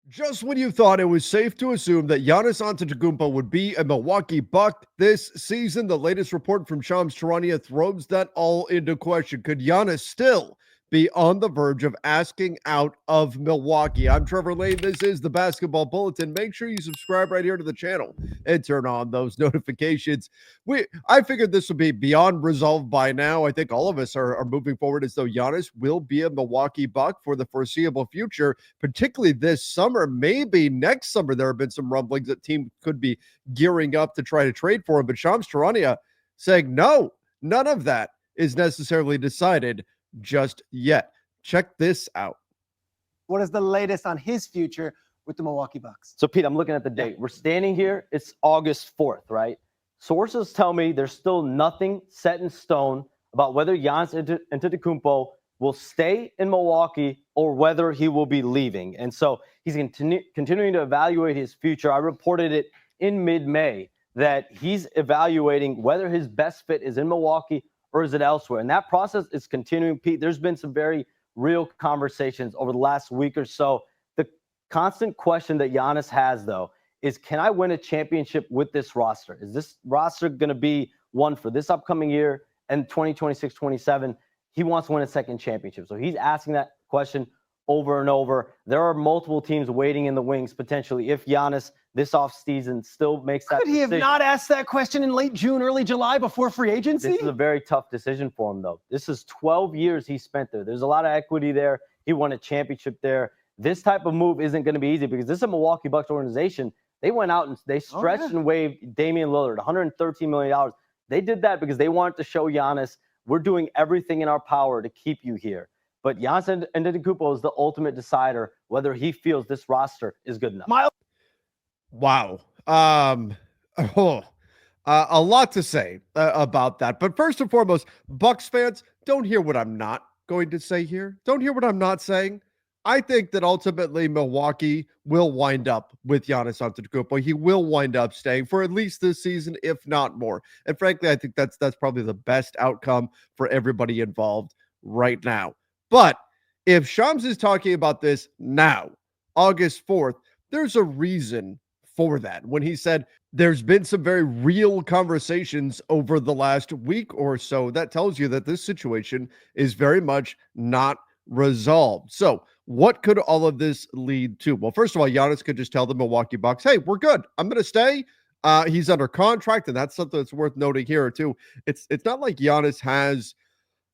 Just when you thought it was safe to assume that Giannis Antetokounmpo would be a Milwaukee Buck this season, the latest report from Shams Charania throws that all into question. Could Giannis still be on the verge of asking out of Milwaukee? I'm Trevor Lane. This is the Basketball Bulletin. Make sure you subscribe right here to the channel and turn on those notifications. I figured this would be beyond resolved by now. I think all of us are moving forward as though Giannis will be a Milwaukee Buck for the foreseeable future, particularly this summer. Maybe next summer there have been some rumblings that team could be gearing up to try to trade for him. But Shams Charania saying no, none of that is necessarily decided just yet. Check this out. What is the latest on his future with the Milwaukee Bucks? So, Pete, I'm looking at the date. We're standing here. It's August 4th, right? Sources tell me there's still nothing set in stone about whether Giannis Antetokounmpo will stay in Milwaukee or whether he will be leaving. And so he's continuing to evaluate his future. I reported it in mid-May that he's evaluating whether his best fit is in Milwaukee or is it elsewhere. And that process is continuing, Pete. There's been some very real conversations over the last week or so. The constant question that Giannis has, though, is can I win a championship with this roster? Is this roster going to be one for this upcoming year and 2026-27? He wants to win a second championship. So he's asking that question over and over. There are multiple teams waiting in the wings potentially if Giannis this offseason still makes that decision. Could he have not asked that question in late June, early July before free agency? This is a very tough decision for him, though. This is 12 years he spent there. There's a lot of equity there. He won a championship there. This type of move isn't going to be easy because this is a Milwaukee Bucks organization. They went out and they stretched and waived Damian Lillard, $113 million. They did that because they wanted to show Giannis, we're doing everything in our power to keep you here. But Giannis Antetokounmpo is the ultimate decider whether he feels this roster is good enough. Wow. A lot to say about that. But first and foremost, Bucks fans, don't hear what I'm not going to say here. Don't hear what I'm not saying. I think that ultimately Milwaukee will wind up with Giannis Antetokounmpo. He will wind up staying for at least this season, if not more. And frankly, I think that's probably the best outcome for everybody involved right now. But if Shams is talking about this now, August 4th, there's a reason for that. When he said there's been some very real conversations over the last week or so, that tells you that this situation is very much not resolved. So what could all of this lead to? Well, first of all, Giannis could just tell the Milwaukee Bucks, hey, we're good. I'm going to stay. He's under contract, and that's something that's worth noting here too. It's not like Giannis has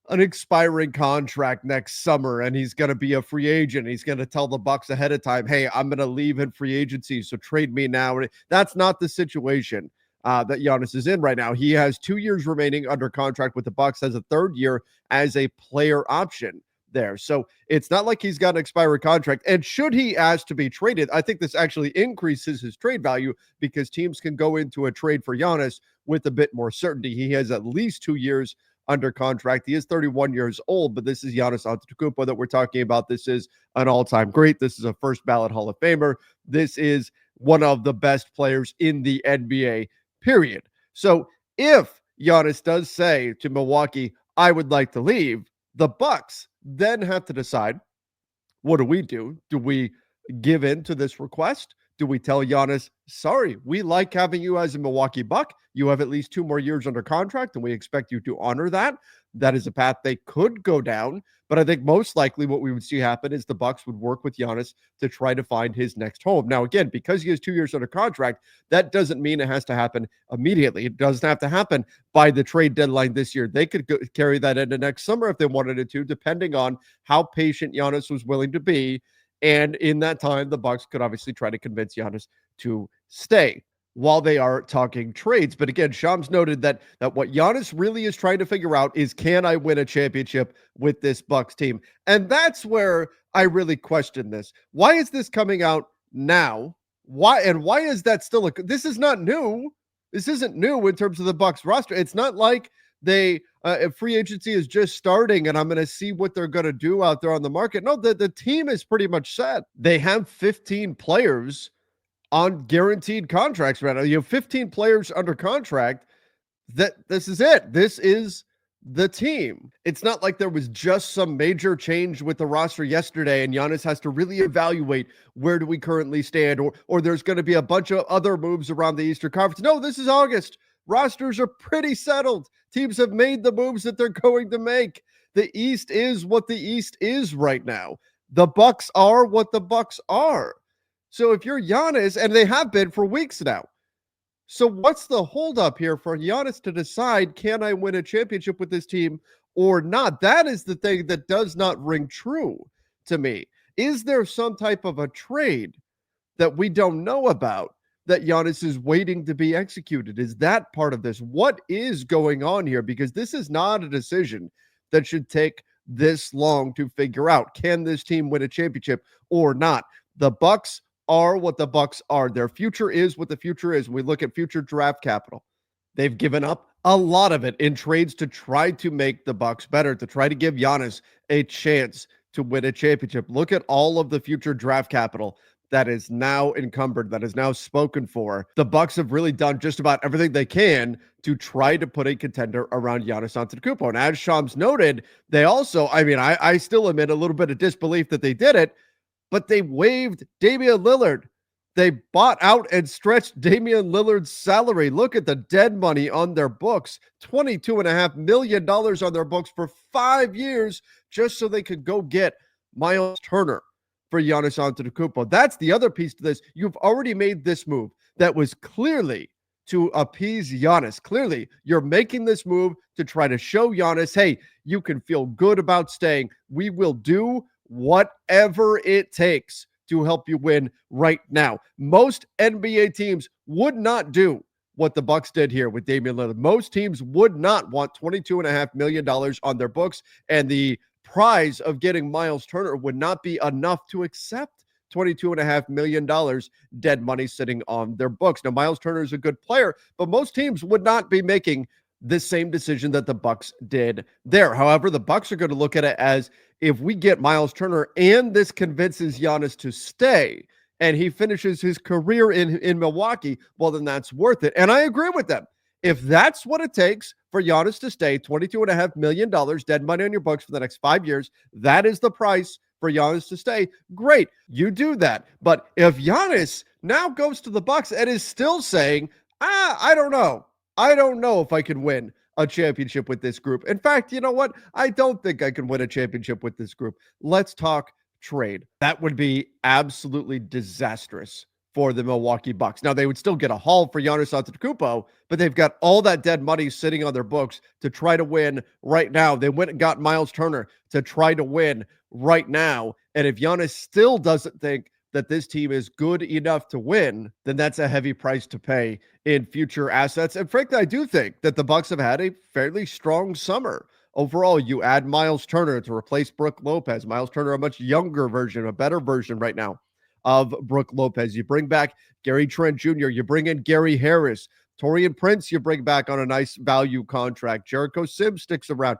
an expiring contract next summer and he's going to be a free agent. He's going to tell the Bucks ahead of time, hey, I'm going to leave in free agency, so trade me now. That's not the situation that Giannis is in right now. He has 2 years remaining under contract with the Bucks, has a third year as a player option there. So it's not like he's got an expiring contract. And should he ask to be traded, I think this actually increases his trade value because teams can go into a trade for Giannis with a bit more certainty. He has at least 2 years under contract. He is 31 years old, but this is Giannis Antetokounmpo that we're talking about. This is an all-time great. This is a first ballot Hall of Famer. This is one of the best players in the NBA, period. So if Giannis does say to Milwaukee, I would like to leave, the Bucks then have to decide, what do we do? Do we give in to this request? Do we tell Giannis, sorry, we like having you as a Milwaukee Buck. You have at least 2 more years under contract, and we expect you to honor that. That is a path they could go down. But I think most likely what we would see happen is the Bucks would work with Giannis to try to find his next home. Now, again, because he has 2 years under contract, that doesn't mean it has to happen immediately. It doesn't have to happen by the trade deadline this year. They could carry that into next summer if they wanted it to, depending on how patient Giannis was willing to be. And in that time, the Bucks could obviously try to convince Giannis to stay while they are talking trades. But again, Shams noted that what Giannis really is trying to figure out is, can I win a championship with this Bucks team? And that's where I really question this. Why is this coming out now? Why is that still this is not new. This isn't new in terms of the Bucks roster. It's not like free agency is just starting and I'm going to see what they're going to do out there on the market. No, the team is pretty much set. They have 15 players on guaranteed contracts right now. You have 15 players under contract. This is it. This is the team. It's not like there was just some major change with the roster yesterday and Giannis has to really evaluate where do we currently stand, or there's going to be a bunch of other moves around the Eastern Conference. No, this is August. Rosters are pretty settled. Teams have made the moves that they're going to make. The East is what the East is right now. The Bucks are what the Bucks are. So if you're Giannis, and they have been for weeks now, so what's the holdup here for Giannis to decide, can I win a championship with this team or not? That is the thing that does not ring true to me. Is there some type of a trade that we don't know about that Giannis is waiting to be executed? Is that part of this? What is going on here? Because this is not a decision that should take this long to figure out. Can this team win a championship or not? The Bucks are what the Bucks are. Their future is what the future is. When we look at future draft capital, they've given up a lot of it in trades to try to make the Bucks better, to try to give Giannis a chance to win a championship. Look at all of the future draft capital that is now encumbered, that is now spoken for. The Bucks have really done just about everything they can to try to put a contender around Giannis Antetokounmpo. And as Shams noted, they also, I still admit a little bit of disbelief that they did it, but they waived Damian Lillard. They bought out and stretched Damian Lillard's salary. Look at the dead money on their books. $22.5 million on their books for 5 years just so they could go get Miles Turner for Giannis Antetokounmpo. That's the other piece to this. You've already made this move that was clearly to appease Giannis. Clearly, you're making this move to try to show Giannis, hey, you can feel good about staying. We will do whatever it takes to help you win right now. Most NBA teams would not do what the Bucks did here with Damian Lillard. Most teams would not want $22.5 million on their books, and the prize of getting Miles Turner would not be enough to accept $22.5 million dead money sitting on their books. Now, Miles Turner is a good player, but most teams would not be making the same decision that the Bucks did there. However, the Bucks are going to look at it as, if we get Miles Turner and this convinces Giannis to stay and he finishes his career in Milwaukee, well, then that's worth it. And I agree with them. If that's what it takes for Giannis to stay, $22.5 million dead money on your books for the next 5 years, that is the price for Giannis to stay. Great, you do that. But if Giannis now goes to the Bucks and is still saying, I don't know. I don't know if I can win a championship with this group. In fact, you know what? I don't think I can win a championship with this group. Let's talk trade. That would be absolutely disastrous for the Milwaukee Bucks. Now, they would still get a haul for Giannis Antetokounmpo, but they've got all that dead money sitting on their books to try to win right now. They went and got Miles Turner to try to win right now. And if Giannis still doesn't think that this team is good enough to win, then that's a heavy price to pay in future assets. And frankly, I do think that the Bucks have had a fairly strong summer. Overall, you add Miles Turner to replace Brook Lopez. Miles Turner, a much younger version, a better version right now of Brook Lopez. You bring back Gary Trent Jr., you bring in Gary Harris, Taurean Prince, you bring back on a nice value contract. Jericho Sims sticks around.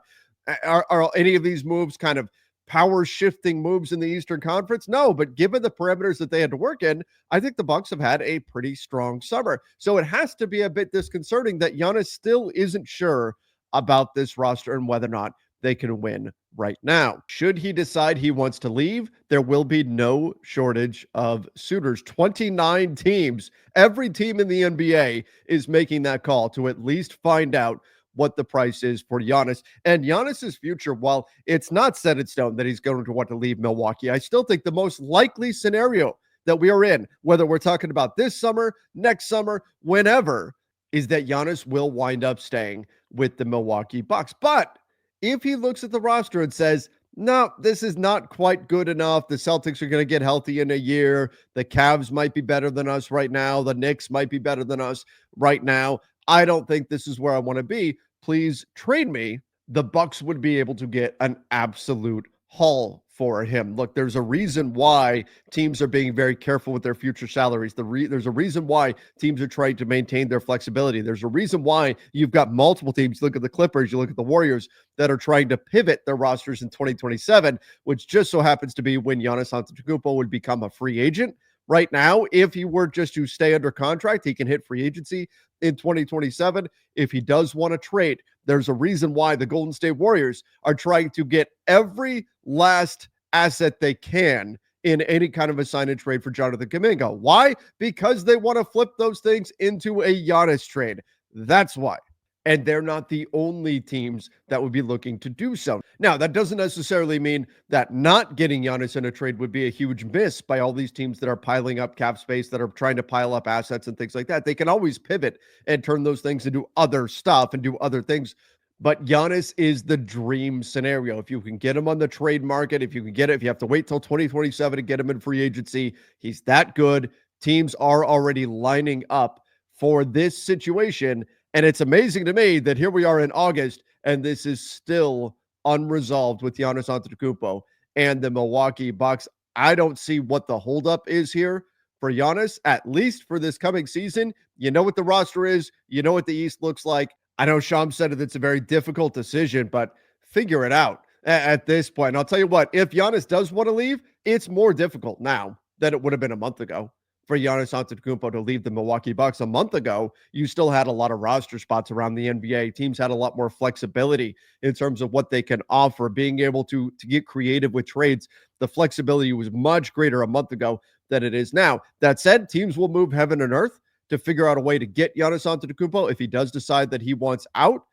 Are any of these moves kind of power shifting moves in the Eastern Conference? No, but given the parameters that they had to work in, I think the Bucks have had a pretty strong summer. So it has to be a bit disconcerting that Giannis still isn't sure about this roster and whether or not they can win right now. Should he decide he wants to leave, there will be no shortage of suitors. 29 teams, every team in the NBA is making that call to at least find out what the price is for Giannis. And Giannis's future, while it's not set in stone that he's going to want to leave Milwaukee, I still think the most likely scenario that we are in, whether we're talking about this summer, next summer, whenever, is that Giannis will wind up staying with the Milwaukee Bucks. But if he looks at the roster and says, no, this is not quite good enough, the Celtics are going to get healthy in a year, the Cavs might be better than us right now, the Knicks might be better than us right now, I don't think this is where I want to be, please trade me, the Bucks would be able to get an absolute haul for him. Look, there's a reason why teams are being very careful with their future salaries. There's a reason why teams are trying to maintain their flexibility. There's a reason why you've got multiple teams. You look at the Clippers, you look at the Warriors, that are trying to pivot their rosters in 2027, which just so happens to be when Giannis Antetokounmpo would become a free agent. right now, if he were just to stay under contract, he can hit free agency in 2027. If he does want to trade, there's a reason why the Golden State Warriors are trying to get every last asset they can in any kind of a sign and trade for Jonathan Kuminga. Why? Because they want to flip those things into a Giannis trade. That's why. And they're not the only teams that would be looking to do so. Now, that doesn't necessarily mean that not getting Giannis in a trade would be a huge miss by all these teams that are piling up cap space, that are trying to pile up assets and things like that. They can always pivot and turn those things into other stuff and do other things. But Giannis is the dream scenario. If you can get him on the trade market, if you can get it, if you have to wait till 2027 to get him in free agency, he's that good. Teams are already lining up for this situation. And it's amazing to me that here we are in August, and this is still unresolved with Giannis Antetokounmpo and the Milwaukee Bucks. I don't see what the holdup is here for Giannis, at least for this coming season. You know what the roster is. You know what the East looks like. I know Sham said it's a very difficult decision, but figure it out at this point. And I'll tell you what, if Giannis does want to leave, it's more difficult now than it would have been a month ago. For Giannis Antetokounmpo to leave the Milwaukee Bucks a month ago, you still had a lot of roster spots around the NBA. Teams had a lot more flexibility in terms of what they can offer, being able to get creative with trades. The flexibility was much greater a month ago than it is now. That said, teams will move heaven and earth to figure out a way to get Giannis Antetokounmpo if he does decide that he wants out.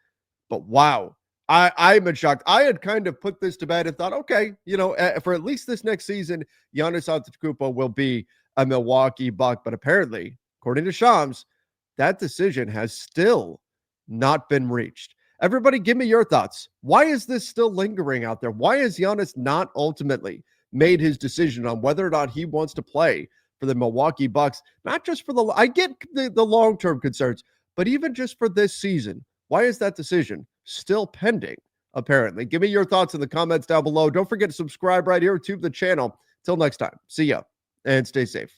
But wow, I'm shocked. I had kind of put this to bed and thought, okay, for at least this next season, Giannis Antetokounmpo will be a Milwaukee Buck. But apparently, according to Shams, that decision has still not been reached. Everybody, give me your thoughts. Why is this still lingering out there? Why has Giannis not ultimately made his decision on whether or not he wants to play for the Milwaukee Bucks? Not just for I get the long-term concerns, but even just for this season. Why is that decision still pending, apparently? Give me your thoughts in the comments down below. Don't forget to subscribe right here to the channel. Till next time, see ya and stay safe.